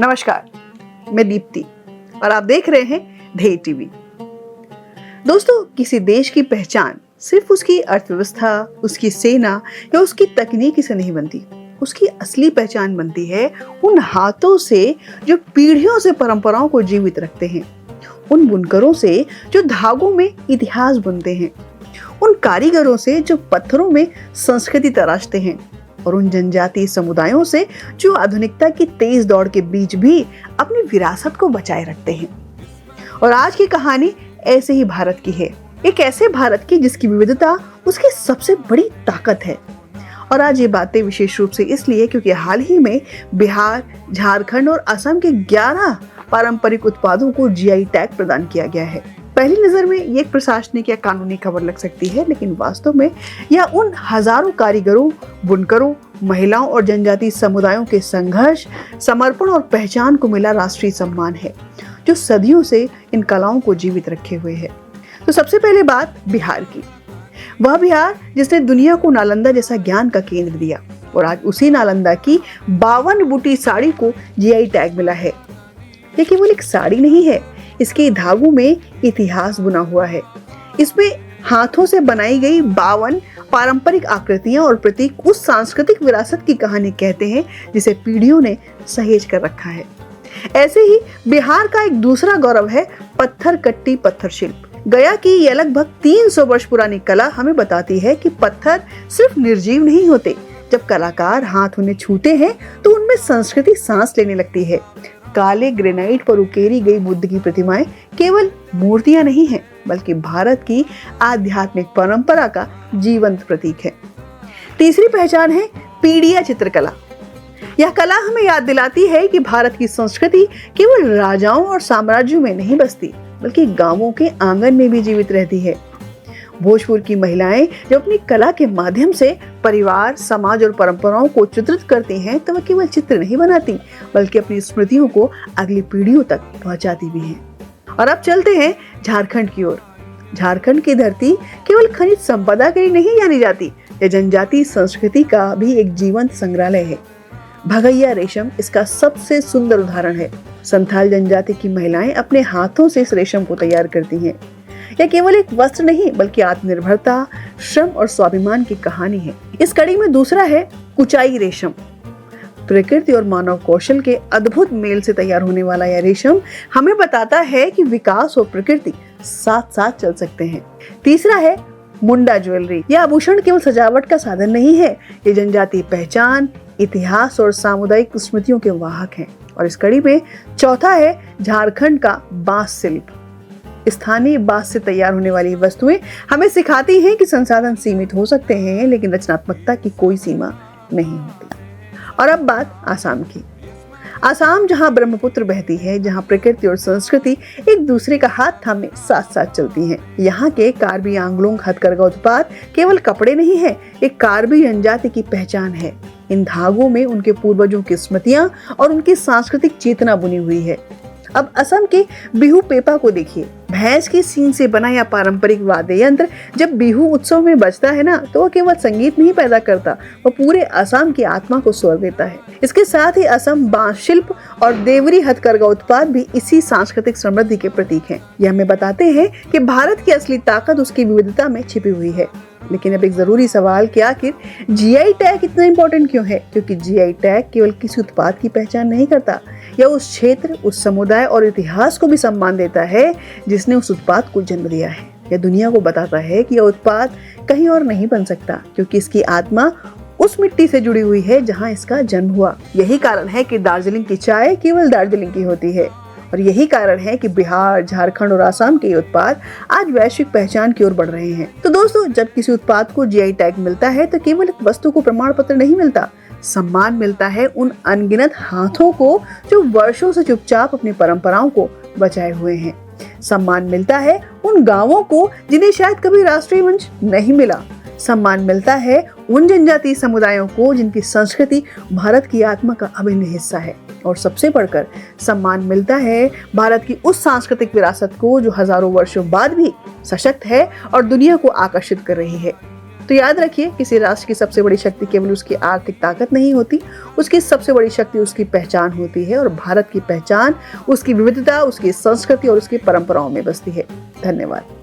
नमस्कार, मैं दीप्ति और आप देख रहे हैं ध्येय टीवी। दोस्तों, किसी देश की पहचान सिर्फ उसकी अर्थव्यवस्था, उसकी सेना या उसकी तकनीकी से नहीं बनती। उसकी असली पहचान बनती है उन हाथों से जो पीढ़ियों से परंपराओं को जीवित रखते हैं, उन बुनकरों से जो धागों में इतिहास बुनते हैं, उन कारीगरों से जो पत्थरों में संस्कृति तराशते हैं और उन जनजातीय समुदायों से जो आधुनिकता की तेज दौड़ के बीच भी अपनी विरासत को बचाए रखते हैं। और आज की कहानी ऐसे ही भारत की है, एक ऐसे भारत की जिसकी विविधता उसकी सबसे बड़ी ताकत है। और आज ये बातें विशेष रूप से इसलिए क्योंकि हाल ही में बिहार, झारखंड और असम के 11 पारंपरिक उत्पादों को जीआई टैग प्रदान किया गया है। पहली नजर में ये एक प्रशासनिक या कानूनी खबर लग सकती है, लेकिन वास्तव में यह उन हजारों कारीगरों, बुनकरों, महिलाओं और जनजातीय समुदायों के संघर्ष, समर्पण और पहचान को मिला राष्ट्रीय सम्मान है, जो सदियों से इन कलाओं को जीवित रखे हुए है। तो सबसे पहले बात बिहार की। वह बिहार जिसने दुनिया को नालंदा जैसा ज्ञान का केंद्र दिया, और आज उसी नालंदा की 52 बूटी साड़ी को जीआई टैग मिला है। यह केवल एक साड़ी नहीं है, इसके धागों में इतिहास बुना हुआ है। इसमें हाथों से बनाई गई 52 पारंपरिक आकृतियां और प्रतीक उस सांस्कृतिक विरासत की कहानी कहते हैं जिसे पीढ़ियों ने सहेज कर रखा है। ऐसे ही बिहार का एक दूसरा गौरव है पत्थर कट्टी पत्थर शिल्प। गया की यह लगभग 300 वर्ष पुरानी कला हमें बताती है कि पत्थर सिर्फ निर्जीव नहीं होते। जब कलाकार हाथ उन्हें छूते हैं तो उनमें संस्कृति सांस लेने लगती है। काले ग्रेनाइट पर उकेरी गई बुद्ध की प्रतिमाएं केवल मूर्तियां नहीं हैं, बल्कि भारत की आध्यात्मिक परंपरा का जीवंत प्रतीक है। तीसरी पहचान है पीढ़िया चित्रकला। यह कला हमें याद दिलाती है कि भारत की संस्कृति केवल राजाओं और साम्राज्यों में नहीं बसती, बल्कि गांवों के आंगन में भी जीवित रहती है। भोजपुर की महिलाएं जब अपनी कला के माध्यम से परिवार, समाज और परंपराओं को चित्रित करती हैं, तो वह केवल चित्र नहीं बनाती, बल्कि अपनी स्मृतियों को अगली पीढ़ियों तक पहुंचाती भी हैं। और अब चलते हैं झारखंड की ओर। झारखंड की धरती केवल खनिज संपदा के लिए नहीं जानी जाती, यह जनजातीय संस्कृति का भी एक जीवंत संग्रहालय है। भगैया रेशम इसका सबसे सुंदर उदाहरण है। संथाल जनजाति की महिलाएं अपने हाथों से इस रेशम को तैयार करती हैं। यह केवल एक वस्त्र नहीं, बल्कि आत्मनिर्भरता, श्रम और स्वाभिमान की कहानी है। इस कड़ी में दूसरा है कुचाई रेशम। प्रकृति और मानव कौशल के अद्भुत मेल से तैयार होने वाला यह रेशम हमें बताता है कि विकास और प्रकृति साथ साथ चल सकते हैं। तीसरा है मुंडा ज्वेलरी। यह आभूषण केवल सजावट का साधन नहीं है, ये जनजातीय पहचान, इतिहास और सामुदायिक स्मृतियों के वाहक हैं। और इस कड़ी में चौथा है झारखंड का बांस शिल्प। स्थानीय बांस से तैयार होने वाली वस्तुएं हमें सिखाती हैं कि संसाधन सीमित हो सकते हैं, लेकिन रचनात्मकता की कोई सीमा नहीं होती। और अब बात आसाम की। आसाम जहां ब्रह्मपुत्र बहती है, जहां प्रकृति और संस्कृति एक दूसरे का हाथ थामे साथ साथ चलती हैं। यहाँ के कार्बी आंगलोंग हथकरघा उत्पाद केवल कपड़े नहीं है, एक कार्बी जनजाति की पहचान है। इन धागों में उनके पूर्वजों की स्मृतियां और उनकी सांस्कृतिक चेतना बुनी हुई है। अब असम के बिहू पेपा को देखिए। भैंस की सींग से बना यह पारंपरिक वाद्य यंत्र जब बिहू उत्सव में बजता है ना, तो वह केवल संगीत नहीं पैदा करता, वह पूरे असम की आत्मा को स्वर देता है। इसके साथ ही असम बांस शिल्प और देवरी हथकरघा उत्पाद भी इसी सांस्कृतिक समृद्धि के प्रतीक हैं। यह हमें बताते हैं कि भारत की असली ताकत उसकी विविधता में छिपी हुई है। लेकिन अब एक जरूरी सवाल कि आखिर जीआई टैग इतना इम्पोर्टेंट क्यों है? क्योंकि जीआई टैग केवल किसी उत्पाद की पहचान नहीं करता, यह उस क्षेत्र, उस समुदाय और इतिहास को भी सम्मान देता है जिसने उस उत्पाद को जन्म दिया है। यह दुनिया को बताता है कि यह उत्पाद कहीं और नहीं बन सकता, क्योंकि इसकी आत्मा उस मिट्टी से जुड़ी हुई है जहां इसका जन्म हुआ। यही कारण है कि दार्जिलिंग की चाय केवल दार्जिलिंग की होती है, और यही कारण है कि बिहार, झारखंड और आसाम के उत्पाद आज वैश्विक पहचान की ओर बढ़ रहे हैं। तो दोस्तों, जब किसी उत्पाद को जीआई टैग मिलता है तो केवल एक वस्तु को प्रमाण पत्र नहीं मिलता, सम्मान मिलता है उन अनगिनत हाथों को जो वर्षों से चुपचाप अपनी परंपराओं को बचाए हुए हैं। सम्मान मिलता है उन गांवों को जिन्हें शायद कभी राष्ट्रीय मंच नहीं मिला। सम्मान मिलता है उन जनजातीय समुदायों को जिनकी संस्कृति भारत की आत्मा का अभिन्न हिस्सा है। और सबसे बढ़कर सम्मान मिलता है भारत की उस सांस्कृतिक विरासत को जो हजारों वर्षों बाद भी सशक्त है और दुनिया को आकर्षित कर रही है। तो याद रखिए, किसी राष्ट्र की सबसे बड़ी शक्ति केवल उसकी आर्थिक ताकत नहीं होती, उसकी सबसे बड़ी शक्ति उसकी पहचान होती है। और भारत की पहचान उसकी विविधता, उसकी संस्कृति और उसकी परंपराओं में बसती है। धन्यवाद।